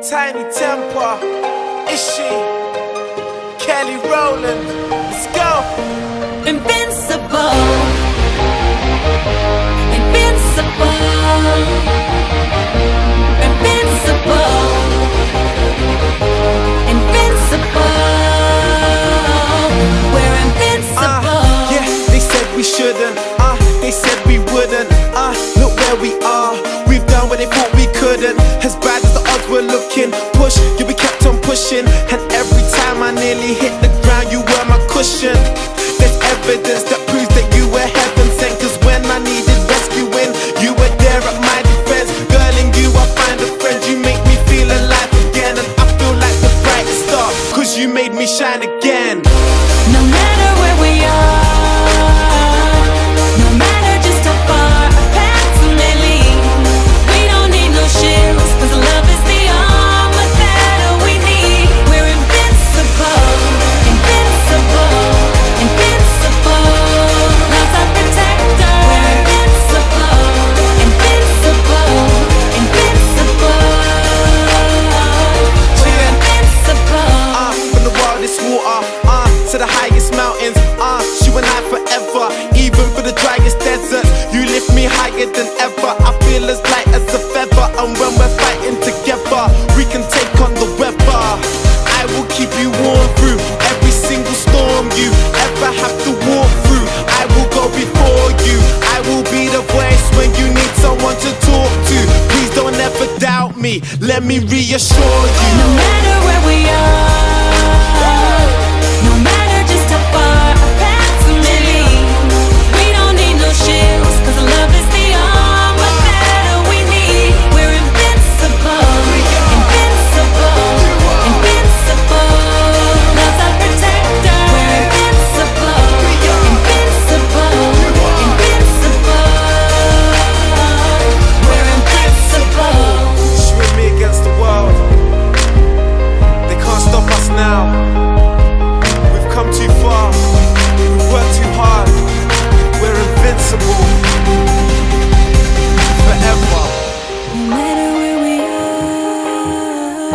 Tiny Temper, Ishi, Kelly Rowland, let's go. Invincible, invincible, invincible, invincible. We're invincible. Yeah, they said we shouldn't, they said we wouldn't, look where we are. We've done what they thought we couldn't. As bad as the odds were looking, push, you we kept on pushing. And every time I nearly hit the ground, you were my cushion. There's evidence that proves that you were heaven sent. Cause when I needed rescuing, you were there at my defense. Girl, in you I find a friend. You make me feel alive again. And I feel like the brightest star, cause you made me shine again. No matter where we are, no matter just how far our paths may lead, we don't need no shields, cause love is the armor that we need. We're invincible, invincible, invincible. Love's our protector. We're invincible, invincible, invincible. We're invincible. From the wildest water, to the highest mountains, you and I forever. Even for the driest deserts, you lift me higher than ever. I feel as light as a feather, and when we're fighting together, we can take on the weather. I will keep you warm through every single storm you ever have to walk through. I will go before you. I will be the voice when you need someone to talk to. Please don't ever doubt me, let me reassure you. No matter where we are, no matter just how far our paths may lead, we don't need no shields, cause love is the armor that we need. We're invincible, invincible, invincible. Love's our protector. We're invincible, invincible, invincible. We're invincible. It's you and me against the world. They can't stop us now. We've come too far. We've worked too hard. We're invincible. Forever. No matter where we are,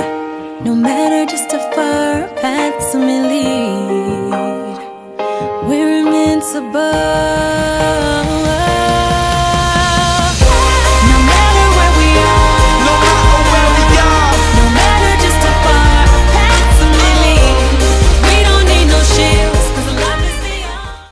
no matter just how far our paths may lead, we're invincible.